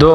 2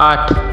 8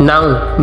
9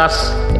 10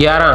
11